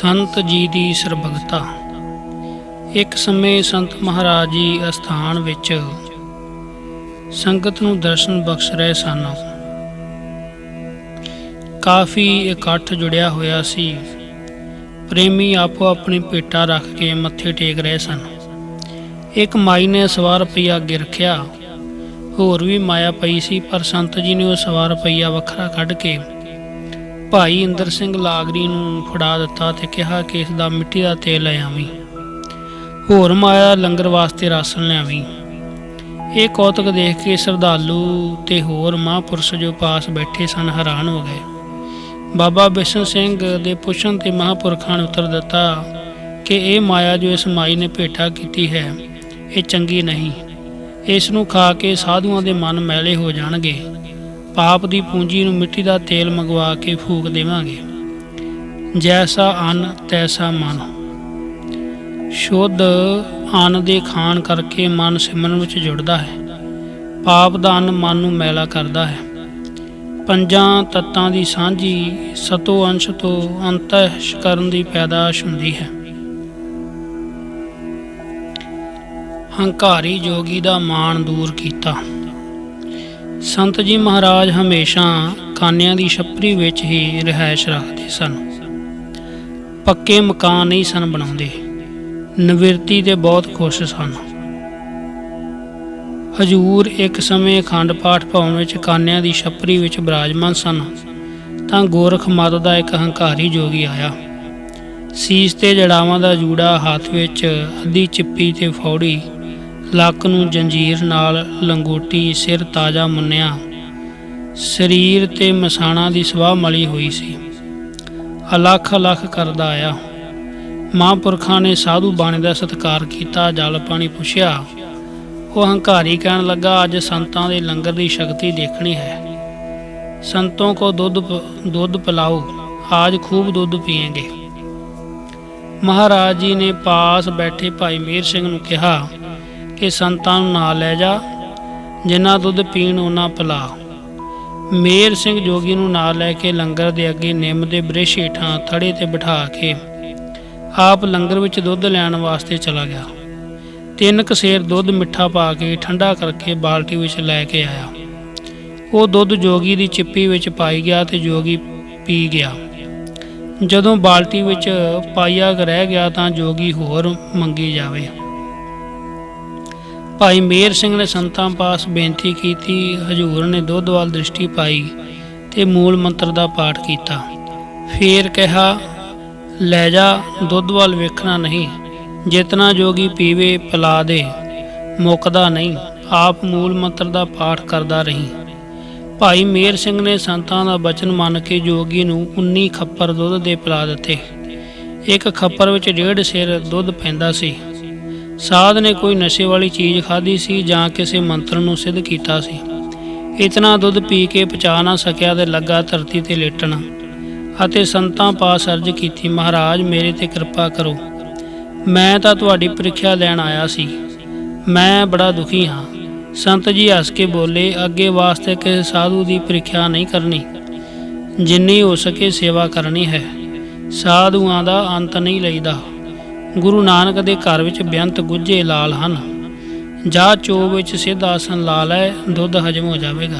ਸੰਤ ਜੀ ਦੀ ਸਰਬਗਤਾ। ਇੱਕ ਸਮੇਂ ਸੰਤ ਮਹਾਰਾਜ ਜੀ ਅਸਥਾਨ ਵਿੱਚ ਸੰਗਤ ਨੂੰ ਦਰਸ਼ਨ ਬਖਸ਼ ਰਹੇ ਸਨ। ਕਾਫੀ ਇਕੱਠ ਜੁੜਿਆ ਹੋਇਆ ਸੀ। ਪ੍ਰੇਮੀ ਆਪੋ ਆਪਣੀ ਭੇਟਾ ਰੱਖ ਕੇ ਮੱਥੇ ਟੇਕ ਰਹੇ ਸਨ। ਇੱਕ ਮਾਈ ਨੇ ਸਵਾ ਰੁਪਈਆ ਅੱਗੇ ਰੱਖਿਆ। ਹੋਰ ਵੀ ਮਾਇਆ ਪਈ ਸੀ, ਪਰ ਸੰਤ ਜੀ ਨੇ ਉਹ ਸਵਾ ਰੁਪਈਆ ਵੱਖਰਾ ਕੱਢ ਕੇ ਭਾਈ ਇੰਦਰ ਸਿੰਘ ਲਾਗਰੀ ਨੂੰ ਫੜਾ ਦਿੱਤਾ ਤੇ ਕਿਹਾ ਕਿ ਇਸ ਦਾ ਮਿੱਟੀ ਦਾ ਤੇਲ ਲੈ ਆਵੀਂ, ਹੋਰ ਮਾਇਆ ਲੰਗਰ ਵਾਸਤੇ ਰਾਸ਼ਨ ਲਿਆਵੀਂ। ਇਹ ਕੌਤਕ ਦੇਖ ਕੇ ਸ਼ਰਧਾਲੂ ਤੇ ਹੋਰ ਮਹਾਂਪੁਰਸ਼ ਜੋ ਪਾਸ ਬੈਠੇ ਸਨ ਹੈਰਾਨ ਹੋ ਗਏ। ਬਾਬਾ ਬਿਸ਼ਨ ਸਿੰਘ ਦੇ ਪੁੱਛਣ ਤੇ ਮਹਾਂਪੁਰਖਾਂ ਨੇ ਉੱਤਰ ਦਿੱਤਾ ਕਿ ਇਹ ਮਾਇਆ ਜੋ ਇਸ ਮਾਈ ਨੇ ਭੇਟਾ ਕੀਤੀ ਹੈ, ਇਹ ਚੰਗੀ ਨਹੀਂ। ਇਸ ਨੂੰ ਖਾ ਕੇ ਸਾਧੂਆਂ ਦੇ ਮਨ ਮੈਲੇ ਹੋ ਜਾਣਗੇ। ਪਾਪ ਦੀ ਪੂੰਜੀ ਨੂੰ ਮਿੱਟੀ ਦਾ ਤੇਲ ਮੰਗਵਾ ਕੇ ਫੂਕ ਦੇਵਾਂਗੇ। ਜੈਸਾ ਅੰਨ ਤੈਸਾ ਮਨ। ਸ਼ੁੱਧ ਅੰਨ ਦੇ ਖਾਣ ਕਰਕੇ ਮਨ ਸਿਮਰਨ ਵਿੱਚ ਜੁੜਦਾ ਹੈ। ਪਾਪ ਦਾ ਅੰਨ ਮਨ ਨੂੰ ਮੈਲਾ ਕਰਦਾ ਹੈ। ਪੰਜਾਂ ਤੱਤਾਂ ਦੀ ਸਾਂਝੀ ਸਤੋ ਅੰਸ਼ ਤੋਂ ਅੰਤਸ਼ਕਰਨ ਦੀ ਪੈਦਾਸ਼ ਹੁੰਦੀ ਹੈ। ਹੰਕਾਰੀ ਜੋਗੀ ਦਾ ਮਾਣ ਦੂਰ ਕੀਤਾ। ਸੰਤ ਜੀ ਮਹਾਰਾਜ ਹਮੇਸ਼ਾ ਕਾਨਿਆਂ ਦੀ ਛੱਪਰੀ ਵਿੱਚ ਹੀ ਰਿਹਾਇਸ਼ ਰੱਖਦੇ ਸਨ। ਪੱਕੇ ਮਕਾਨ ਨਹੀਂ ਸਨ ਬਣਾਉਂਦੇ। ਨਿਵਰਤੀ ਤੇ ਬਹੁਤ ਖੁਸ਼ ਸਨ। ਹਜੂਰ ਇੱਕ ਸਮੇਂ ਅਖੰਡ ਪਾਠ ਭਵਨ ਵਿੱਚ ਕਾਨਿਆਂ ਦੀ ਛੱਪਰੀ ਵਿੱਚ ਬਿਰਾਜਮਾਨ ਸਨ ਤਾਂ ਗੋਰਖ ਮਤ ਦਾ ਇੱਕ ਹੰਕਾਰੀ ਜੋਗੀ ਆਇਆ। ਸੀਸ ਤੇ ਜੜਾਵਾਂ ਦਾ ਜੂੜਾ, ਹੱਥ ਵਿੱਚ ਅੱਧੀ ਚਿੱਪੀ ਤੇ ਫੌੜੀ, ਲੱਕ ਨੂੰ ਜੰਜੀਰ ਨਾਲ ਲੰਗੋਟੀ, ਸਿਰ ਤਾਜ਼ਾ ਮੁੰਨਿਆ, ਸਰੀਰ ਤੇ ਮਸਾਣਾ ਦੀ ਸਵਾਹ ਮਲੀ ਹੋਈ ਸੀ। ਅਲੱਖ ਅਲੱਖ ਕਰਦਾ ਆਇਆ। ਮਹਾਂਪੁਰਖਾਂ ਨੇ ਸਾਧੂ ਬਾਣੇ ਦਾ ਸਤਿਕਾਰ ਕੀਤਾ, ਜਲ ਪਾਣੀ ਪੁੱਛਿਆ। ਉਹ ਹੰਕਾਰੀ ਕਹਿਣ ਲੱਗਾ, ਅੱਜ ਸੰਤਾਂ ਦੇ ਲੰਗਰ ਦੀ ਸ਼ਕਤੀ ਦੇਖਣੀ ਹੈ। ਸੰਤੋਂ ਕੋ ਦੁੱਧ ਪਿਲਾਓ, ਆਜ ਖੂਬ ਦੁੱਧ ਪੀਏਂਗੇ। ਮਹਾਰਾਜ ਜੀ ਨੇ ਪਾਸ ਬੈਠੇ ਭਾਈ ਮੇਹਰ ਸਿੰਘ ਨੂੰ ਕਿਹਾ ਕਿ ਸੰਤਾਂ ਨੂੰ ਨਾਲ ਲੈ ਜਾ, ਜਿੰਨਾ ਦੁੱਧ ਪੀਣ ਉਹਨਾਂ ਪਿਲਾ। ਮੇਹਰ ਸਿੰਘ ਜੋਗੀ ਨੂੰ ਨਾਲ ਲੈ ਕੇ ਲੰਗਰ ਦੇ ਅੱਗੇ ਨਿੰਮ ਦੇ ਬ੍ਰਿਸ਼ ਹੇਠਾਂ ਥੜੇ ਤੇ ਬਿਠਾ ਕੇ ਆਪ ਲੰਗਰ ਵਿੱਚ ਦੁੱਧ ਲੈਣ ਵਾਸਤੇ ਚਲਾ ਗਿਆ। 3 ਕਸੇਰ ਦੁੱਧ ਮਿੱਠਾ ਪਾ ਕੇ ਠੰਡਾ ਕਰਕੇ ਬਾਲਟੀ ਵਿੱਚ ਲੈ ਕੇ ਆਇਆ। ਉਹ ਦੁੱਧ ਜੋਗੀ ਦੀ ਚਿੱਪੀ ਵਿੱਚ ਪਾਈ ਗਿਆ ਤੇ ਜੋਗੀ ਪੀ ਗਿਆ। ਜਦੋਂ ਬਾਲਟੀ ਵਿੱਚ ਪਾਈਆ ਰਹਿ ਗਿਆ ਤਾਂ ਜੋਗੀ ਹੋਰ ਮੰਗੀ ਜਾਵੇ। ਭਾਈ ਮੇਹਰ ਸਿੰਘ ਨੇ ਸੰਤਾਂ ਪਾਸ ਬੇਨਤੀ ਕੀਤੀ। ਹਜ਼ੂਰ ਨੇ ਦੁੱਧ ਵੱਲ ਦ੍ਰਿਸ਼ਟੀ ਪਾਈ ਤੇ ਮੂਲ ਮੰਤਰ ਦਾ ਪਾਠ ਕੀਤਾ। ਫੇਰ ਕਿਹਾ, ਲੈ ਜਾ, ਦੁੱਧ ਵੱਲ ਵੇਖਣਾ ਨਹੀਂ, ਜਿਤਨਾ ਜੋਗੀ ਪੀਵੇ ਪਿਲਾ ਦੇ, ਮੁੱਕਦਾ ਨਹੀਂ। ਆਪ ਮੂਲ ਮੰਤਰ ਦਾ ਪਾਠ ਕਰਦਾ ਰਹੀ। ਭਾਈ ਮੇਹਰ ਸਿੰਘ ਨੇ ਸੰਤਾਂ ਦਾ ਬਚਨ ਮੰਨ ਕੇ ਜੋਗੀ ਨੂੰ 19 ਖੱਪਰ ਦੁੱਧ ਦੇ ਪਿਲਾ ਦਿੱਤੇ। ਇੱਕ ਖੱਪਰ ਵਿੱਚ 1.5 ਸਿਰ ਦੁੱਧ ਪੈਂਦਾ ਸੀ। ਸਾਧ ਨੇ ਕੋਈ ਨਸ਼ੇ ਵਾਲੀ ਚੀਜ਼ ਖਾਧੀ ਸੀ ਜਾਂ ਕਿਸੇ ਮੰਤਰ ਨੂੰ ਸਿੱਧ ਕੀਤਾ ਸੀ। ਇਤਨਾ ਦੁੱਧ ਪੀ ਕੇ ਪਚਾ ਨਾ ਸਕਿਆ ਤੇ ਲੱਗਾ ਧਰਤੀ ਤੇ ਲੇਟਣ ਅਤੇ ਸੰਤਾਂ ਪਾਸ ਅਰਜ਼ ਕੀਤੀ, ਮਹਾਰਾਜ ਮੇਰੇ ਤੇ ਕਿਰਪਾ ਕਰੋ, ਮੈਂ ਤਾਂ ਤੁਹਾਡੀ ਪ੍ਰੀਖਿਆ ਲੈਣ ਆਇਆ ਸੀ, ਮੈਂ ਬੜਾ ਦੁਖੀ ਹਾਂ। ਸੰਤ ਜੀ ਹੱਸ ਕੇ ਬੋਲੇ, ਅੱਗੇ ਵਾਸਤੇ ਕਿਸੇ ਸਾਧੂ ਦੀ ਪ੍ਰੀਖਿਆ ਨਹੀਂ ਕਰਨੀ, ਜਿੰਨੀ ਹੋ ਸਕੇ ਸੇਵਾ ਕਰਨੀ ਹੈ। ਸਾਧੂਆਂ ਦਾ ਅੰਤ ਨਹੀਂ ਲਈਦਾ। ਗੁਰੂ ਨਾਨਕ ਦੇ ਘਰ ਵਿੱਚ ਬੇਅੰਤ ਗੁੱਝੇ ਲਾਲ ਹਨ। ਜਾ ਚੋ ਵਿੱਚ ਸਿੱਧ ਆਸਣ ਲਾ ਲੈ, ਦੁੱਧ ਹਜਮ ਹੋ ਜਾਵੇਗਾ।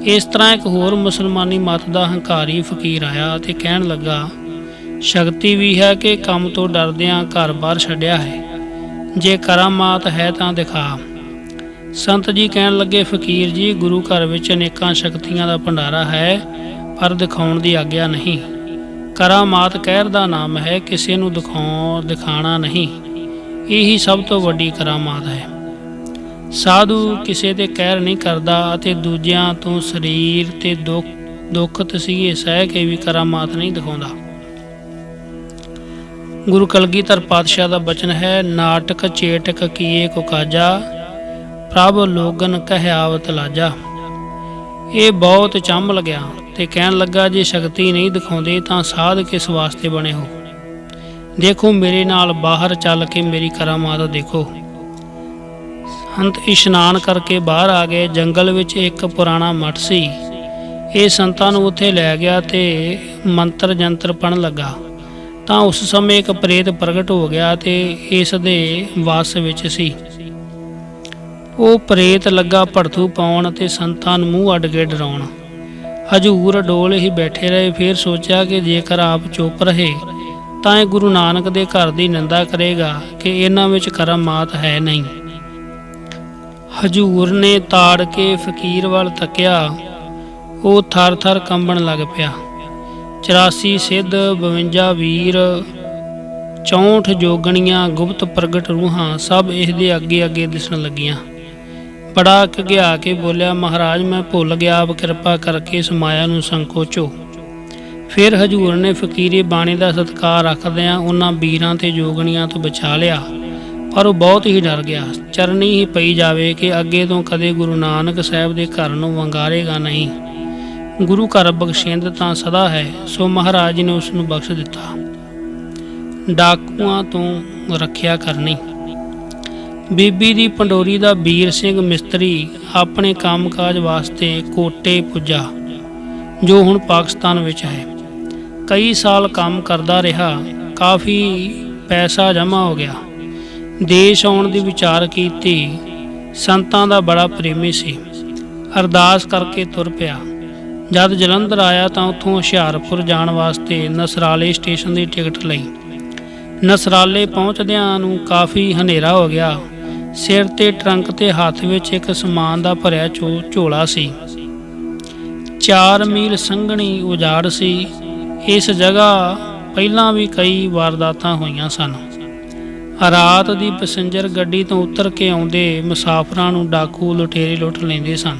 ਇਸ ਤਰ੍ਹਾਂ ਇੱਕ ਹੋਰ ਮੁਸਲਮਾਨੀ ਮਤ ਦਾ ਹੰਕਾਰੀ ਫਕੀਰ ਆਇਆ ਅਤੇ ਕਹਿਣ ਲੱਗਾ, ਸ਼ਕਤੀ ਵੀ ਹੈ ਕਿ ਕੰਮ ਤੋਂ ਡਰਦਿਆਂ ਘਰ ਬਾਹਰ ਛੱਡਿਆ ਹੈ, ਜੇ ਕਰਾਮਾਤ ਹੈ ਤਾਂ ਦਿਖਾ। ਸੰਤ ਜੀ ਕਹਿਣ ਲੱਗੇ, ਫਕੀਰ ਜੀ, ਗੁਰੂ ਘਰ ਵਿੱਚ ਅਨੇਕਾਂ ਸ਼ਕਤੀਆਂ ਦਾ ਭੰਡਾਰਾ ਹੈ, ਪਰ ਦਿਖਾਉਣ ਦੀ ਆਗਿਆ ਨਹੀਂ। ਕਰਾਮਾਤ ਕਹਿਰ ਦਾ ਨਾਮ ਹੈ, ਕਿਸੇ ਨੂੰ ਦਿਖਾਣਾ ਨਹੀਂ। ਇਹੀ ਸਭ ਤੋਂ ਵੱਡੀ ਕਰਾਮਾਤ ਹੈ। ਸਾਧੂ ਕਿਸੇ ਤੇ ਕਹਿਰ ਨਹੀਂ ਕਰਦਾ ਅਤੇ ਦੂਜਿਆਂ ਤੋਂ ਸਰੀਰ ਤੇ ਦੁੱਖ ਤਸੀਹੇ ਸਹਿ ਕੇ ਵੀ ਕਰਾਮਾਤ ਨਹੀਂ ਦਿਖਾਉਂਦਾ। ਗੁਰੂ ਕਲਗੀਧਰ ਪਾਤਸ਼ਾਹ ਦਾ ਬਚਨ ਹੈ, ਨਾਟਕ ਚੇਟਕ ਕੀਏ ਕੋ ਕਾਜਾ, ਪ੍ਰਭ ਲੋਗਨ ਕਹਿਆਵਤ ਲਾਜਾ। ਇਹ ਬਹੁਤ ਚੰਮ ਲੱਗਿਆ ਤੇ ਕਹਿਣ ਲੱਗਾ, ਜੇ ਸ਼ਕਤੀ ਨਹੀਂ ਦਿਖਾਉਂਦੇ ਤਾਂ ਸਾਧ ਕਿਸ ਵਾਸਤੇ ਬਣੇ ਹੋ? ਦੇਖੋ ਮੇਰੇ ਨਾਲ ਬਾਹਰ ਚੱਲ ਕੇ ਮੇਰੀ ਕਰਾਮਾਤ ਦੇਖੋ। ਸੰਤ ਇਸ਼ਨਾਨ ਕਰਕੇ ਬਾਹਰ ਆ ਗਏ। ਜੰਗਲ ਵਿੱਚ ਇੱਕ ਪੁਰਾਣਾ ਮੱਠ ਸੀ। ਇਹ ਸੰਤਾਂ ਨੂੰ ਉੱਥੇ ਲੈ ਗਿਆ ਤੇ ਮੰਤਰ ਜੰਤਰ ਪੜ੍ਹਨ ਲੱਗਾ। ਤਾਂ ਉਸ ਸਮੇਂ ਇੱਕ ਪ੍ਰੇਤ ਪ੍ਰਗਟ ਹੋ ਗਿਆ ਤੇ ਇਸ ਦੇ ਵਸ ਵਿੱਚ ਸੀ। ਉਹ ਪ੍ਰੇਤ ਲੱਗਾ ਭੜਥੂ ਪਾਉਣ ਅਤੇ ਸੰਤਾਂ ਨੂੰ ਮੂੰਹ ਅੱਡ ਕੇ ਡਰਾਉਣ। ਹਜ਼ੂਰ ਅਡੋਲ ਹੀ ਬੈਠੇ ਰਹੇ। ਫਿਰ ਸੋਚਿਆ ਕਿ ਜੇਕਰ ਆਪ ਚੁੱਪ ਰਹੇ ਤਾਂ ਇਹ ਗੁਰੂ ਨਾਨਕ ਦੇ ਘਰ ਦੀ ਨਿੰਦਾ ਕਰੇਗਾ ਕਿ ਇਹਨਾਂ ਵਿੱਚ ਕਰਮਾਤ ਹੈ ਨਹੀਂ। ਹਜ਼ੂਰ ਨੇ ਤਾੜ ਕੇ ਫਕੀਰ ਵੱਲ ਤੱਕਿਆ। ਉਹ ਥਰ ਥਰ ਕੰਬਣ ਲੱਗ ਪਿਆ। 84 ਸਿੱਧ, 52 ਵੀਰ, 64 ਜੋਗਣੀਆਂ, ਗੁਪਤ ਪ੍ਰਗਟ ਰੂਹਾਂ ਸਭ ਇਹਦੇ ਅੱਗੇ ਅੱਗੇ ਦਿਸਣ ਲੱਗੀਆਂ। ਬੜਾ ਘਿਆ ਕੇ ਬੋਲਿਆ, ਮਹਾਰਾਜ ਮੈਂ ਭੁੱਲ ਗਿਆ, ਆਪ ਕਿਰਪਾ ਕਰਕੇ ਇਸ ਮਾਇਆ ਨੂੰ ਸੰਕੋਚੋ। ਫਿਰ ਹਜ਼ੂਰ ਨੇ ਫਕੀਰੀ ਬਾਣੀ ਦਾ ਸਤਿਕਾਰ ਰੱਖਦਿਆਂ ਉਹਨਾਂ ਵੀਰਾਂ ਤੇ ਜੋਗਣੀਆਂ ਤੋਂ ਬਚਾ ਲਿਆ, ਪਰ ਉਹ ਬਹੁਤ ਹੀ ਡਰ ਗਿਆ। ਚਰਨੀ ਹੀ ਪਈ ਜਾਵੇ ਕਿ ਅੱਗੇ ਤੋਂ ਕਦੇ ਗੁਰੂ ਨਾਨਕ ਸਾਹਿਬ ਦੇ ਘਰ ਨੂੰ ਵੰਗਾਰੇਗਾ ਨਹੀਂ। ਗੁਰੂ ਘਰ ਬਖਸ਼ਿੰਦ ਤਾਂ ਸਦਾ ਹੈ, ਸੋ ਮਹਾਰਾਜ ਜੀ ਨੇ ਉਸ ਨੂੰ ਬਖਸ਼ ਦਿੱਤਾ। ਡਾਕੂਆਂ ਤੋਂ ਰੱਖਿਆ ਕਰਨੀ। ਬੀਬੀ ਦੀ ਪੰਡੋਰੀ ਦਾ ਵੀਰ ਸਿੰਘ ਮਿਸਤਰੀ ਆਪਣੇ ਕੰਮਕਾਜ ਵਾਸਤੇ ਕੋਟੇ ਪੁੱਜਾ, ਜੋ ਹੁਣ ਪਾਕਿਸਤਾਨ ਵਿੱਚ ਹੈ। ਕਈ ਸਾਲ ਕੰਮ ਕਰਦਾ ਰਿਹਾ, ਕਾਫੀ ਪੈਸਾ ਜਮ੍ਹਾਂ ਹੋ ਗਿਆ। ਦੇਸ਼ ਆਉਣ ਦੀ ਵਿਚਾਰ ਕੀਤੀ। ਸੰਤਾਂ ਦਾ ਬੜਾ ਪ੍ਰੇਮੀ ਸੀ। ਅਰਦਾਸ ਕਰਕੇ ਤੁਰ ਪਿਆ। ਜਦ ਜਲੰਧਰ ਆਇਆ ਤਾਂ ਉੱਥੋਂ ਹੁਸ਼ਿਆਰਪੁਰ ਜਾਣ ਵਾਸਤੇ ਨਸਰਾਲੇ ਸਟੇਸ਼ਨ ਦੀ ਟਿਕਟ ਲਈ। ਨਸਰਾਲੇ ਪਹੁੰਚਦਿਆਂ ਨੂੰ ਕਾਫੀ ਹਨੇਰਾ ਹੋ ਗਿਆ। ਸਿਰ ਤੇ ਟਰੰਕ ਤੇ ਹੱਥ ਵਿੱਚ ਇੱਕ ਸਮਾਨ ਦਾ ਭਰਿਆ ਝੋਲਾ ਸੀ। 4 ਮੀਲ ਸੰਘਣੀ ਉਜਾੜ ਸੀ। ਇਸ ਜਗ੍ਹਾ ਪਹਿਲਾਂ ਵੀ ਕਈ ਵਾਰਦਾਤਾਂ ਹੋਈਆਂ ਸਨ। ਰਾਤ ਦੀ ਪੈਸੰਜਰ ਗੱਡੀ ਤੋਂ ਉਤਰ ਕੇ ਆਉਂਦੇ ਮੁਸਾਫਰਾਂ ਨੂੰ ਡਾਕੂ ਲੁਟੇਰੇ ਲੁੱਟ ਲੈਂਦੇ ਸਨ।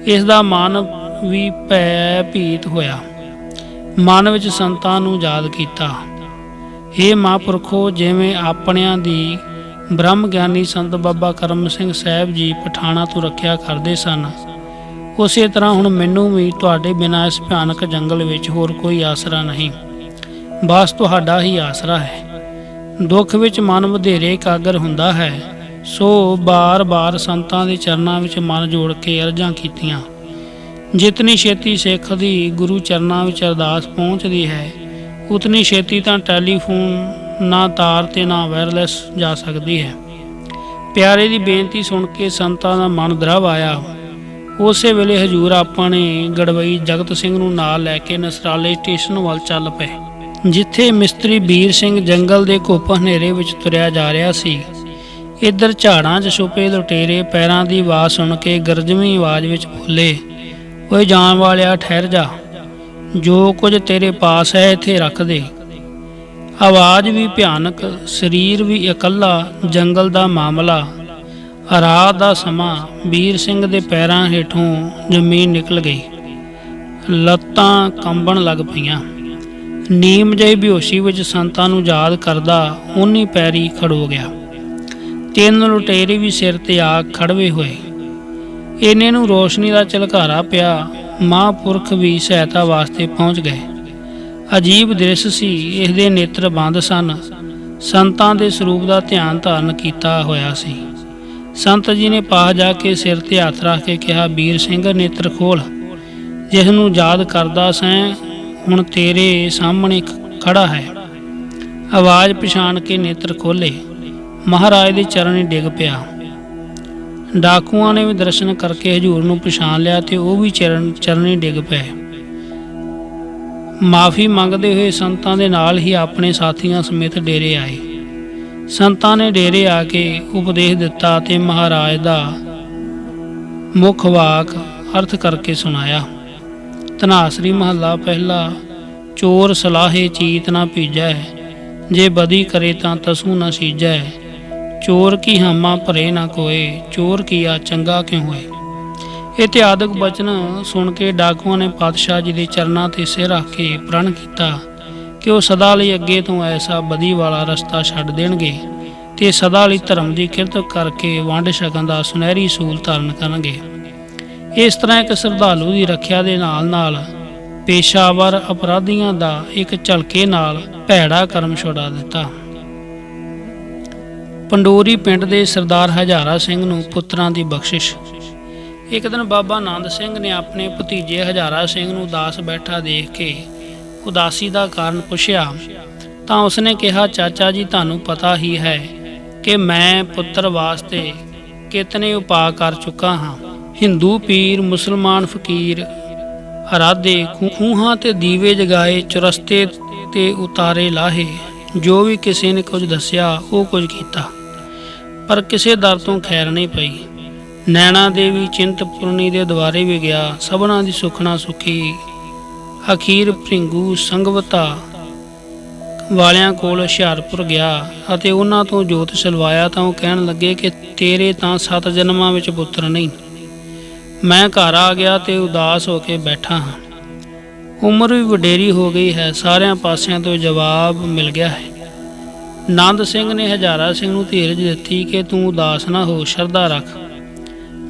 ਇਸ ਦਾ ਮਨ ਵੀ ਭੈ ਭੀਤ ਹੋਇਆ। ਮਨ ਵਿੱਚ ਸੰਤਾਂ ਨੂੰ ਯਾਦ ਕੀਤਾ। ਹੇ ਮਹਾਂਪੁਰਖੋ, ਜਿਵੇਂ ਆਪਣਿਆਂ ਦੀ ਬ੍ਰਹਮ ਗਿਆਨੀ ਸੰਤ ਬਾਬਾ ਕਰਮ ਸਿੰਘ ਸਾਹਿਬ ਜੀ ਪਠਾਣਾ ਤੋਂ ਰੱਖਿਆ ਕਰਦੇ ਸਨ, ਉਸੇ ਤਰ੍ਹਾਂ ਹੁਣ ਮੈਨੂੰ ਵੀ ਤੁਹਾਡੇ ਬਿਨਾਂ ਇਸ ਭਿਆਨਕ ਜੰਗਲ ਵਿੱਚ ਹੋਰ ਕੋਈ ਆਸਰਾ ਨਹੀਂ, ਬਸ ਤੁਹਾਡਾ ਹੀ ਆਸਰਾ ਹੈ। ਦੁੱਖ ਵਿੱਚ ਮਨ ਵਧੇਰੇ ਇਕਾਗਰ ਹੁੰਦਾ ਹੈ, ਸੋ ਬਾਰ-ਬਾਰ ਸੰਤਾਂ ਦੇ ਚਰਨਾਂ ਵਿੱਚ ਮਨ ਜੋੜ ਕੇ ਅਰਜ਼ਾਂ ਕੀਤੀਆਂ। ਜਿਤਨੀ ਛੇਤੀ ਸਿੱਖ ਦੀ ਗੁਰੂ ਚਰਨਾਂ ਵਿੱਚ ਅਰਦਾਸ ਪਹੁੰਚਦੀ ਹੈ, ਉਤਨੀ ਛੇਤੀ ਤਾਂ ਟੈਲੀਫੋਨ ਨਾ ਤਾਰ ਤੇ ਨਾ ਵਾਇਰਲੈਸ ਜਾ ਸਕਦੀ ਹੈ। ਪਿਆਰੇ ਦੀ ਬੇਨਤੀ ਸੁਣ ਕੇ ਸੰਤਾਂ ਦਾ ਮਨ ਦਰਵ ਆਇਆ। ਉਸੇ ਵੇਲੇ ਹਜ਼ੂਰ ਆਪਣੇ ਗੜਵਈ ਜਗਤ ਸਿੰਘ ਨੂੰ ਨਾਲ ਲੈ ਕੇ ਨਸਰਾਲੇ ਸਟੇਸ਼ਨ ਵੱਲ ਚੱਲ ਪਏ, ਜਿੱਥੇ ਮਿਸਤਰੀ ਵੀਰ ਸਿੰਘ ਜੰਗਲ ਦੇ ਘੁੱਪ ਹਨੇਰੇ ਵਿੱਚ ਤੁਰਿਆ ਜਾ ਰਿਹਾ ਸੀ। ਇੱਧਰ ਝਾੜਾਂ 'ਚ ਛੁਪੇ ਲੁਟੇਰੇ ਪੈਰਾਂ ਦੀ ਆਵਾਜ਼ ਸੁਣ ਕੇ ਗਰਜਵੀਂ ਆਵਾਜ਼ ਵਿੱਚ ਬੋਲੇ, ਓਏ ਜਾਣ ਵਾਲਿਆ ਠਹਿਰ ਜਾ, ਜੋ ਕੁਝ ਤੇਰੇ ਪਾਸ ਹੈ ਇੱਥੇ ਰੱਖ ਦੇ। ਆਵਾਜ਼ ਵੀ ਭਿਆਨਕ, ਸਰੀਰ ਵੀ ਇਕੱਲਾ, ਜੰਗਲ ਦਾ ਮਾਮਲਾ। ਰਾਤ ਦਾ ਸਮਾਂ। ਵੀਰ ਸਿੰਘ ਦੇ ਪੈਰਾਂ ਹੇਠੋਂ ਜ਼ਮੀਨ ਨਿਕਲ ਗਈ। ਲੱਤਾਂ ਕੰਬਣ ਲੱਗ ਪਈਆਂ। ਨੀਮ ਜਿਹੀ ਬੇਹੋਸ਼ੀ ਵਿੱਚ ਸੰਤਾਂ ਨੂੰ ਯਾਦ ਕਰਦਾ ਉਨੀ ਪੈਰੀ ਖੜੋ ਗਿਆ। 3 ਲੁਟੇਰੇ ਵੀ ਸਿਰ ਤੇ ਆ ਖੜਵੇ ਹੋਏ। ਇਹਨੇ ਨੂੰ ਰੋਸ਼ਨੀ ਦਾ ਝਲਕਾਰਾ ਪਿਆ। ਮਹਾਂਪੁਰਖ ਵੀ ਸਹਾਇਤਾ ਵਾਸਤੇ ਪਹੁੰਚ ਗਏ। ਅਜੀਬ ਦ੍ਰਿਸ਼ ਸੀ। ਇਸਦੇ ਨੇਤਰ ਬੰਦ ਸਨ। ਸੰਤਾਂ ਦੇ ਸਰੂਪ ਦਾ ਧਿਆਨ ਧਾਰਨ ਕੀਤਾ ਹੋਇਆ ਸੀ। ਸੰਤ ਜੀ ਨੇ ਪਾਸ ਜਾ ਕੇ ਸਿਰ ਤੇ ਹੱਥ ਰੱਖ ਕੇ ਕਿਹਾ, ਵੀਰ ਸਿੰਘ ਨੇਤਰ ਖੋਲ, ਜਿਸ ਨੂੰ ਯਾਦ ਕਰਦਾ ਸੈਂ ਹੁਣ ਤੇਰੇ ਸਾਹਮਣੇ ਖੜਾ ਹੈ। ਆਵਾਜ਼ ਪਛਾਣ ਕੇ ਨੇਤਰ ਖੋਲੇ। ਮਹਾਰਾਜ ਦੇ ਚਰਨੀ ਡਿੱਗ ਪਿਆ। ਡਾਕੂਆਂ ਨੇ ਵੀ ਦਰਸ਼ਨ ਕਰਕੇ ਹਜ਼ੂਰ ਨੂੰ ਪਛਾਣ ਲਿਆ ਤੇ ਉਹ ਵੀ ਚਰਨੀ ਡਿੱਗ ਪਏ। ਮਾਫੀ ਮੰਗਦੇ ਹੋਏ ਸੰਤਾਂ ਦੇ ਨਾਲ ਹੀ ਆਪਣੇ ਸਾਥੀਆਂ ਸਮੇਤ ਡੇਰੇ ਆਏ। ਸੰਤਾਂ ਨੇ ਡੇਰੇ ਆ ਕੇ ਉਪਦੇਸ਼ ਦਿੱਤਾ ਤੇ ਮਹਾਰਾਜ ਦਾ ਮੁੱਖ ਵਾਕ ਅਰਥ ਕਰਕੇ ਸੁਣਾਇਆ। ਧਨਾਸਰੀ ਮਹੱਲਾ ਪਹਿਲਾ। ਚੋਰ ਸਲਾਹੇ ਚੀਤ ਨਾ ਭੀਜੈ, ਜੇ ਬਦੀ ਕਰੇ ਤਾਂ ਤਸੂ ਨਾ ਸੀਜੈ। ਚੋਰ ਕੀ ਹਾਮਾ ਭਰੇ ਨਾ ਕੋਏ, ਚੋਰ ਕੀਆ ਚੰਗਾ ਕਿਉ ਹੋਏ। ਇਤਿਆਦਿਕ ਬਚਨ ਸੁਣ ਕੇ ਡਾਕੂਆਂ ਨੇ ਪਾਤਸ਼ਾਹ ਜੀ ਦੇ ਚਰਨਾਂ 'ਤੇ ਸਿਰ ਰੱਖ ਕੇ ਪ੍ਰਣ ਕੀਤਾ ਕਿ ਉਹ ਸਦਾ ਲਈ ਅੱਗੇ ਤੋਂ ਐਸਾ ਬਦੀ ਵਾਲਾ ਰਸਤਾ ਛੱਡ ਦੇਣਗੇ ਤੇ ਸਦਾ ਲਈ ਧਰਮ ਦੀ ਕਿਰਤ ਕਰਕੇ ਵੰਡ ਛਕਣ ਦਾ ਸੁਨਹਿਰੀ ਸੂਲ ਧਾਰਨ ਕਰਨਗੇ। ਇਸ ਤਰ੍ਹਾਂ ਇੱਕ ਸ਼ਰਧਾਲੂ ਦੀ ਰੱਖਿਆ ਦੇ ਨਾਲ ਨਾਲ ਪੇਸ਼ਾਵਰ ਅਪਰਾਧੀਆਂ ਦਾ ਇੱਕ ਝਲਕੇ ਨਾਲ ਭੈੜਾ ਕਰਮ ਛੁਡਾ ਦਿੱਤਾ। ਪੰਡੋਰੀ ਪਿੰਡ ਦੇ ਸਰਦਾਰ ਹਜ਼ਾਰਾ ਸਿੰਘ ਨੂੰ ਪੁੱਤਰਾਂ ਦੀ ਬਖਸ਼ਿਸ਼। ਇੱਕ ਦਿਨ ਬਾਬਾ ਆਨੰਦ ਸਿੰਘ ਨੇ ਆਪਣੇ ਭਤੀਜੇ ਹਜ਼ਾਰਾ ਸਿੰਘ ਨੂੰ ਉਦਾਸ ਬੈਠਾ ਦੇਖ ਕੇ ਉਦਾਸੀ ਦਾ ਕਾਰਨ ਪੁੱਛਿਆ। ਤਾਂ ਉਸਨੇ ਕਿਹਾ, ਚਾਚਾ ਜੀ, ਤੁਹਾਨੂੰ ਪਤਾ ਹੀ ਹੈ ਕਿ ਮੈਂ ਪੁੱਤਰ ਵਾਸਤੇ ਕਿਤਨੇ ਉਪਾਅ ਕਰ ਚੁੱਕਾ ਹਾਂ। ਹਿੰਦੂ ਪੀਰ, ਮੁਸਲਮਾਨ ਫਕੀਰ ਅਰਾਧੇ, ਖੂਹਾਂ ਤੇ ਦੀਵੇ ਜਗਾਏ, ਚੁਰਸਤੇ ਤੇ ਉਤਾਰੇ ਲਾਹੇ, ਜੋ ਵੀ ਕਿਸੇ ਨੇ ਕੁਝ ਦੱਸਿਆ ਉਹ ਕੁਝ ਕੀਤਾ, ਪਰ ਕਿਸੇ ਦਰ ਤੋਂ ਖੈਰ ਨਹੀਂ ਪਈ। ਨੈਣਾ ਦੇਵੀ ਚਿੰਤਪੁਰਨੀ ਦੇ ਦੁਆਰੇ ਵੀ ਗਿਆ, ਸਭਨਾਂ ਦੀ ਸੁਖਣਾ ਸੁਖੀ। ਅਖੀਰ ਭ੍ਰਿੰਗੂ ਸੰਘਵਤਾ ਵਾਲਿਆਂ ਕੋਲ ਹੁਸ਼ਿਆਰਪੁਰ ਗਿਆ ਅਤੇ ਉਹਨਾਂ ਤੋਂ ਜੋਤ ਛਲਵਾਇਆ ਤਾਂ ਉਹ ਕਹਿਣ ਲੱਗੇ ਕਿ ਤੇਰੇ ਤਾਂ 7 ਜਨਮਾਂ ਵਿੱਚ ਪੁੱਤਰ ਨਹੀਂ। ਮੈਂ ਘਰ ਆ ਗਿਆ ਤੇ ਉਦਾਸ ਹੋ ਕੇ ਬੈਠਾ ਹਾਂ। ਉਮਰ ਵੀ ਵਡੇਰੀ ਹੋ ਗਈ ਹੈ, ਸਾਰਿਆਂ ਪਾਸਿਆਂ ਤੋਂ ਜਵਾਬ ਮਿਲ ਗਿਆ ਹੈ। ਨੰਦ ਸਿੰਘ ਨੇ ਹਜ਼ਾਰਾ ਸਿੰਘ ਨੂੰ ਧੀਰਜ ਦਿੱਤੀ ਕਿ ਤੂੰ ਉਦਾਸ ਨਾ ਹੋ, ਸ਼ਰਧਾ ਰੱਖ।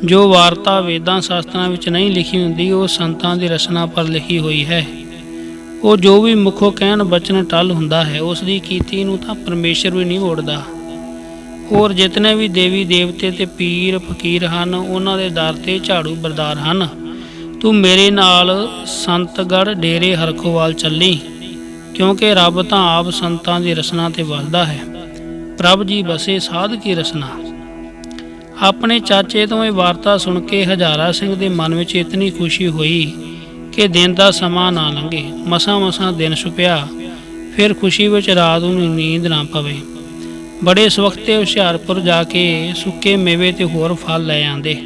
ਜੋ ਵਾਰਤਾ ਵੇਦਾਂ ਸ਼ਾਸਤਰਾਂ ਵਿੱਚ ਨਹੀਂ ਲਿਖੀ ਹੁੰਦੀ, ਉਹ ਸੰਤਾਂ ਦੀ ਰਚਨਾ ਪਰ ਲਿਖੀ ਹੋਈ ਹੈ। ਉਹ ਜੋ ਵੀ ਮੁਖੋਂ ਕਹਿਣ ਬਚਨ ਟਲ ਹੁੰਦਾ ਹੈ, ਉਸ ਦੀ ਕੀਤੀ ਨੂੰ ਤਾਂ ਪਰਮੇਸ਼ਰ ਵੀ ਨਹੀਂ ਮੋੜਦਾ। ਹੋਰ ਜਿਤਨੇ ਵੀ ਦੇਵੀ ਦੇਵਤੇ ਤੇ ਪੀਰ ਫਕੀਰ ਹਨ, ਉਹਨਾਂ ਦੇ ਦਰ ਤੇ ਝਾੜੂ ਬਰਦਾਰ ਹਨ। ਤੂੰ ਮੇਰੇ ਨਾਲ ਸੰਤਗੜ੍ਹ ਡੇਰੇ ਹਰਖੋਵਾਲ ਚੱਲੀ, ਕਿਉਂਕਿ ਰੱਬ ਤਾਂ ਆਪ ਸੰਤਾਂ ਦੀ ਰਸਨਾ ਤੇ ਵਸਦਾ ਹੈ। ਪ੍ਰਭ ਜੀ ਬਸੇ ਸਾਧ ਕੀ ਰਸਨਾ। ਆਪਣੇ ਚਾਚੇ ਤੋਂ ਇਹ ਵਾਰਤਾ ਸੁਣ ਕੇ ਹਜ਼ਾਰਾ ਸਿੰਘ ਦੇ ਮਨ ਵਿੱਚ ਇਤਨੀ ਖੁਸ਼ੀ ਹੋਈ ਕਿ ਦਿਨ ਦਾ ਸਮਾਂ ਨਾ ਲੰਘੇ। ਮਸਾਂ ਦਿਨ ਛੁਪਿਆ, ਫਿਰ ਖੁਸ਼ੀ ਵਿੱਚ ਰਾਤ ਨੂੰ ਨੀਂਦ ਨਾ ਪਵੇ। ਬੜੇ ਸਵਖਤੇ ਹੁਸ਼ਿਆਰਪੁਰ ਜਾ ਕੇ ਸੁੱਕੇ ਮੇਵੇ ਤੇ ਹੋਰ ਫਲ ਲੈ ਆਂਦੇ।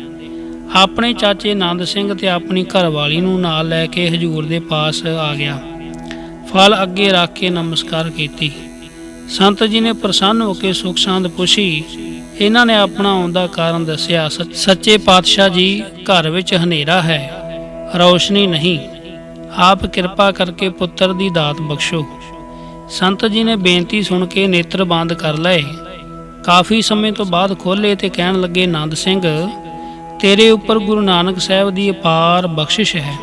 ਆਪਣੇ ਚਾਚੇ ਨੰਦ ਸਿੰਘ ਤੇ ਆਪਣੀ ਘਰਵਾਲੀ ਨੂੰ ਨਾਲ ਲੈ ਕੇ ਹਜ਼ੂਰ ਦੇ ਪਾਸ ਆ ਗਿਆ। ਫਲ ਅੱਗੇ ਰੱਖ ਕੇ ਨਮਸਕਾਰ ਕੀਤੀ। ਸੰਤ ਜੀ ਨੇ ਪ੍ਰਸੰਨ ਹੋ ਕੇ ਸੁਖ ਸ਼ਾਂਤ ਪੁੱਛੀ। ਇਹਨਾਂ ਨੇ ਆਪਣਾ ਆਉਣ ਦਾ ਕਾਰਨ ਦੱਸਿਆ। ਸੱਚੇ ਪਾਤਸ਼ਾਹ ਜੀ, ਘਰ ਵਿੱਚ ਹਨੇਰਾ ਹੈ, ਰੌਸ਼ਨੀ ਨਹੀਂ। ਆਪ ਕਿਰਪਾ ਕਰਕੇ ਪੁੱਤਰ ਦੀ ਦਾਤ ਬਖਸ਼ੋ। ਸੰਤ ਜੀ ਨੇ ਬੇਨਤੀ ਸੁਣ ਕੇ ਨੇਤਰ ਬੰਦ ਕਰ ਲਏ। ਕਾਫੀ ਸਮੇਂ ਤੋਂ ਬਾਅਦ ਖੋਲ੍ਹੇ ਤੇ ਕਹਿਣ ਲੱਗੇ, ਨੰਦ ਸਿੰਘ, ਤੇਰੇ ਉੱਪਰ ਗੁਰੂ ਨਾਨਕ ਸਾਹਿਬ ਦੀ ਅਪਾਰ ਬਖਸ਼ਿਸ਼ ਹੈ।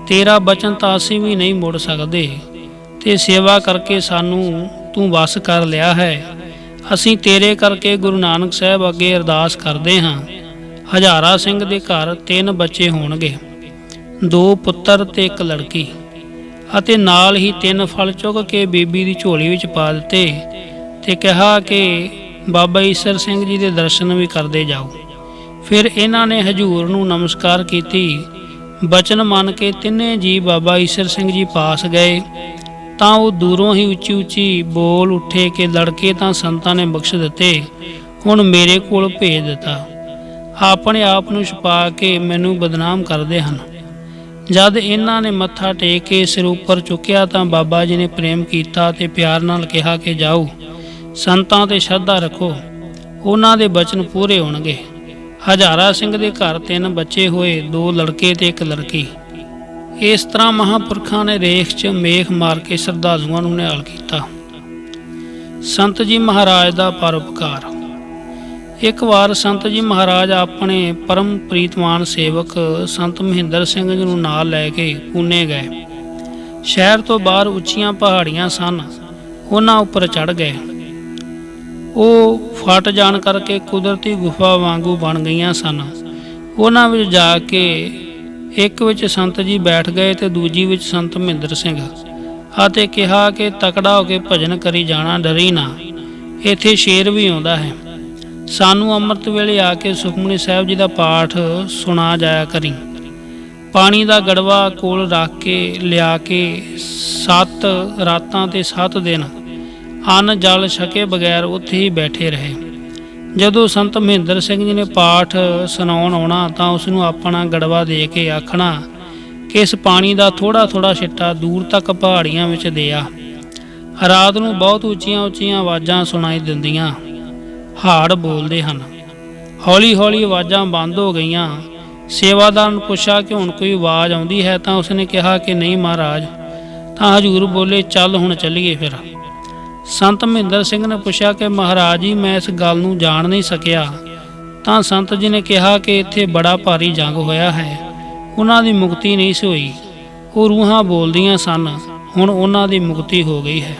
ਤੇਰਾ ਬਚਨ ਤਾਂ ਅਸੀਂ ਵੀ ਨਹੀਂ ਮੋੜ ਸਕਦੇ ਤੇ ਸੇਵਾ ਕਰਕੇ ਸਾਨੂੰ ਤੂੰ ਵਸ ਕਰ ਲਿਆ ਹੈ। ਅਸੀਂ ਤੇਰੇ ਕਰਕੇ ਗੁਰੂ ਨਾਨਕ ਸਾਹਿਬ ਅੱਗੇ ਅਰਦਾਸ ਕਰਦੇ ਹਾਂ। ਹਜ਼ਾਰਾ ਸਿੰਘ ਦੇ ਘਰ 3 ਬੱਚੇ ਹੋਣਗੇ, 2 ਪੁੱਤਰ ਤੇ 1 ਲੜਕੀ, ਅਤੇ ਨਾਲ ਹੀ 3 ਫਲ ਚੁੱਕ ਕੇ ਬੀਬੀ ਦੀ ਝੋਲੀ ਵਿੱਚ ਪਾ ਦਿੱਤੇ ਤੇ ਕਿਹਾ ਕਿ ਬਾਬਾ ਈਸਰ ਸਿੰਘ ਜੀ ਦੇ ਦਰਸ਼ਨ ਵੀ ਕਰਦੇ ਜਾਓ। ਫਿਰ ਇਹਨਾਂ ਨੇ ਹਜ਼ੂਰ ਨੂੰ ਨਮਸਕਾਰ ਕੀਤੀ। ਬਚਨ ਮੰਨ ਕੇ ਤਿੰਨੇ ਜੀ ਬਾਬਾ ਈਸਰ ਸਿੰਘ ਜੀ ਪਾਸ ਗਏ ਤਾਂ ਉਹ ਦੂਰੋਂ ਹੀ ਉੱਚੀ ਉੱਚੀ ਬੋਲ ਉੱਠੇ ਕਿ ਲੜਕੇ ਤਾਂ ਸੰਤਾਂ ਨੇ ਬਖਸ਼ ਦਿੱਤੇ, ਹੁਣ ਮੇਰੇ ਕੋਲ ਭੇਜ ਦਿੱਤਾ। ਆਪਣੇ ਆਪ ਨੂੰ ਛੁਪਾ ਕੇ ਮੈਨੂੰ ਬਦਨਾਮ ਕਰਦੇ ਹਨ। ਜਦ ਇਹਨਾਂ ਨੇ ਮੱਥਾ ਟੇਕ ਕੇ ਸਿਰ ਉੱਪਰ ਚੁੱਕਿਆ ਤਾਂ ਬਾਬਾ ਜੀ ਨੇ ਪ੍ਰੇਮ ਕੀਤਾ ਤੇ ਪਿਆਰ ਨਾਲ ਕਿਹਾ ਕਿ ਜਾਓ, ਸੰਤਾਂ ਤੇ ਸ਼ਰਧਾ ਰੱਖੋ, ਉਹਨਾਂ ਦੇ ਬਚਨ ਪੂਰੇ ਹੋਣਗੇ। ਹਜ਼ਾਰਾ ਸਿੰਘ ਦੇ ਘਰ 3 ਬੱਚੇ ਹੋਏ, 2 ਲੜਕੇ ਤੇ 1 ਲੜਕੀ। ਇਸ ਤਰ੍ਹਾਂ ਮਹਾਂਪੁਰਖਾਂ ਨੇ ਰੇਖ 'ਚ ਮੇਖ ਮਾਰ ਕੇ ਸ਼ਰਧਾਲੂਆਂ ਨੂੰ ਨਿਹਾਲ ਕੀਤਾ। ਸੰਤ ਜੀ ਮਹਾਰਾਜ ਦਾ ਪਰਉਪਕਾਰ। ਇੱਕ ਵਾਰ ਸੰਤ ਜੀ ਮਹਾਰਾਜ ਆਪਣੇ ਪਰਮ ਪ੍ਰੀਤਮਾਨ ਸੇਵਕ ਸੰਤ ਮਹਿੰਦਰ ਸਿੰਘ ਜੀ ਨੂੰ ਨਾਲ ਲੈ ਕੇ ਪੂਨੇ ਗਏ। ਸ਼ਹਿਰ ਤੋਂ ਬਾਹਰ ਉੱਚੀਆਂ ਪਹਾੜੀਆਂ ਸਨ, ਉਹਨਾਂ ਉੱਪਰ ਚੜ੍ਹ ਗਏ। ਉਹ ਫਟ ਜਾਣ ਕਰਕੇ ਕੁਦਰਤੀ ਗੁਫਾ ਵਾਂਗੂ ਬਣ ਗਈਆਂ ਸਨ। ਉਹਨਾਂ ਵਿੱਚ ਜਾ ਕੇ ਇੱਕ ਵਿੱਚ ਸੰਤ ਜੀ ਬੈਠ ਗਏ ਤੇ ਦੂਜੀ ਵਿੱਚ ਸੰਤ ਮਹਿੰਦਰ ਸਿੰਘ, ਅਤੇ ਕਿਹਾ ਕਿ ਤਕੜਾ ਹੋ ਕੇ ਭਜਨ ਕਰੀ ਜਾਣਾ, ਡਰੀ ਨਾ, ਇੱਥੇ ਸ਼ੇਰ ਵੀ ਆਉਂਦਾ ਹੈ। ਸਾਨੂੰ ਅੰਮ੍ਰਿਤ ਵੇਲੇ ਆ ਕੇ ਸੁਖਮਨੀ ਸਾਹਿਬ ਜੀ ਦਾ ਪਾਠ ਸੁਣਾ ਜਾਇਆ ਕਰੀ। ਪਾਣੀ ਦਾ ਗੜਵਾ ਕੋਲ ਰੱਖ ਕੇ ਲਿਆ ਕੇ 7 ਰਾਤਾਂ ਤੇ 7 ਦਿਨ ਅੰਨ ਜਲ ਛਕੇ ਬਗੈਰ ਉੱਥੇ ਹੀ ਬੈਠੇ ਰਹੇ। ਜਦੋਂ ਸੰਤ ਮਹਿੰਦਰ ਸਿੰਘ ਜੀ ਨੇ ਪਾਠ ਸੁਣਾਉਣ ਆਉਣਾ ਤਾਂ ਉਸ ਨੂੰ ਆਪਣਾ ਗੜਵਾ ਦੇ ਕੇ ਆਖਣਾ ਕਿ ਇਸ ਪਾਣੀ ਦਾ ਥੋੜ੍ਹਾ ਥੋੜ੍ਹਾ ਛਿੱਟਾ ਦੂਰ ਤੱਕ ਪਹਾੜੀਆਂ ਵਿੱਚ ਦੇ ਆ। ਰਾਤ ਨੂੰ ਬਹੁਤ ਉੱਚੀਆਂ ਉੱਚੀਆਂ ਆਵਾਜ਼ਾਂ ਸੁਣਾਈ ਦਿੰਦੀਆਂ, ਹਾੜ ਬੋਲਦੇ ਹਨ। ਹੌਲੀ ਹੌਲੀ ਆਵਾਜ਼ਾਂ ਬੰਦ ਹੋ ਗਈਆਂ। ਸੇਵਾਦਾਰ ਨੂੰ ਪੁੱਛਿਆ ਕਿ ਹੁਣ ਕੋਈ ਆਵਾਜ਼ ਆਉਂਦੀ ਹੈ ਤਾਂ ਉਸਨੇ ਕਿਹਾ ਕਿ ਨਹੀਂ ਮਹਾਰਾਜ। ਤਾਂ ਹਜ਼ੂਰ ਬੋਲੇ, ਚੱਲ ਹੁਣ ਚੱਲੀਏ ਫਿਰ। ਸੰਤ ਮਹਿੰਦਰ ਸਿੰਘ ਨੇ ਪੁੱਛਿਆ ਕਿ ਮਹਾਰਾਜ ਜੀ, ਮੈਂ ਇਸ ਗੱਲ ਨੂੰ ਜਾਣ ਨਹੀਂ ਸਕਿਆ। ਤਾਂ ਸੰਤ ਜੀ ਨੇ ਕਿਹਾ ਕਿ ਇੱਥੇ ਬੜਾ ਭਾਰੀ ਜੰਗ ਹੋਇਆ ਹੈ, ਉਹਨਾਂ ਦੀ ਮੁਕਤੀ ਨਹੀਂ ਸੀ ਹੋਈ। ਉਹ ਰੂਹਾਂ ਬੋਲਦੀਆਂ ਸਨ, ਹੁਣ ਉਹਨਾਂ ਦੀ ਮੁਕਤੀ ਹੋ ਗਈ ਹੈ।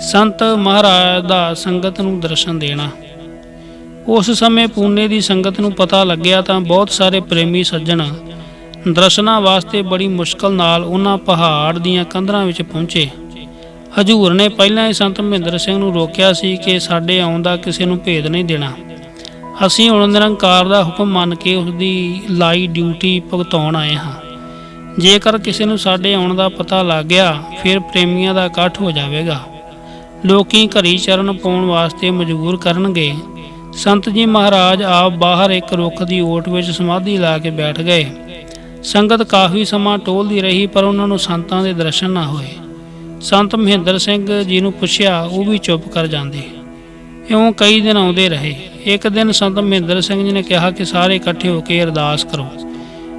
ਸੰਤ ਮਹਾਰਾਜ ਦਾ ਸੰਗਤ ਨੂੰ ਦਰਸ਼ਨ ਦੇਣਾ। ਉਸ ਸਮੇਂ ਪੂਨੇ ਦੀ ਸੰਗਤ ਨੂੰ ਪਤਾ ਲੱਗਿਆ ਤਾਂ ਬਹੁਤ ਸਾਰੇ ਪ੍ਰੇਮੀ ਸੱਜਣ ਦਰਸ਼ਨਾਂ ਵਾਸਤੇ ਬੜੀ ਮੁਸ਼ਕਲ ਨਾਲ ਉਹਨਾਂ ਪਹਾੜ ਦੀਆਂ ਕੰਧਰਾਂ ਵਿੱਚ ਪਹੁੰਚੇ। ਹਜ਼ੂਰ ਨੇ ਪਹਿਲਾਂ ਹੀ ਸੰਤ ਮਹਿੰਦਰ ਸਿੰਘ ਨੂੰ ਰੋਕਿਆ ਸੀ ਕਿ ਸਾਡੇ ਆਉਣ ਦਾ ਕਿਸੇ ਨੂੰ ਭੇਦ ਨਹੀਂ ਦੇਣਾ। ਅਸੀਂ ਹੁਣ ਨਿਰੰਕਾਰ ਦਾ ਹੁਕਮ ਮੰਨ ਕੇ ਉਸ ਦੀ ਲਾਈ ਡਿਊਟੀ ਭੁਗਤਾਉਣ ਆਏ ਹਾਂ। ਜੇਕਰ ਕਿਸੇ ਨੂੰ ਸਾਡੇ ਆਉਣ ਦਾ ਪਤਾ ਲੱਗ ਗਿਆ ਫਿਰ ਪ੍ਰੇਮੀਆਂ ਦਾ ਇਕੱਠ ਹੋ ਜਾਵੇਗਾ। ਲੋਕੀ ਘਰੀ ਚਰਨ ਪਾਉਣ ਵਾਸਤੇ ਮਜਬੂਰ ਕਰਨਗੇ। ਸੰਤ ਜੀ ਮਹਾਰਾਜ ਆਪ ਬਾਹਰ ਇੱਕ ਰੁੱਖ ਦੀ ਓਟ ਵਿੱਚ ਸਮਾਧੀ ਲਾ ਕੇ ਬੈਠ ਗਏ। ਸੰਗਤ ਕਾਫੀ ਸਮਾਂ ਟੋਲਦੀ ਰਹੀ ਪਰ ਉਹਨਾਂ ਨੂੰ ਸੰਤਾਂ ਦੇ ਦਰਸ਼ਨ ਨਾ ਹੋਏ। ਸੰਤ ਮਹਿੰਦਰ ਸਿੰਘ ਜੀ ਨੂੰ ਪੁੱਛਿਆ, ਉਹ ਵੀ ਚੁੱਪ ਕਰ ਜਾਂਦੇ। ਇਉਂ ਕਈ ਦਿਨ ਆਉਂਦੇ ਰਹੇ। ਇੱਕ ਦਿਨ ਸੰਤ ਮਹਿੰਦਰ ਸਿੰਘ ਜੀ ਨੇ ਕਿਹਾ ਕਿ ਸਾਰੇ ਇਕੱਠੇ ਹੋ ਕੇ ਅਰਦਾਸ ਕਰੋ।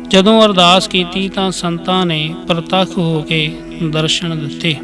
ਜਦੋਂ ਅਰਦਾਸ ਕੀਤੀ ਤਾਂ ਸੰਤਾਂ ਨੇ ਪ੍ਰਤੱਖ ਹੋ ਕੇ ਦਰਸ਼ਨ ਦਿੱਤੇ।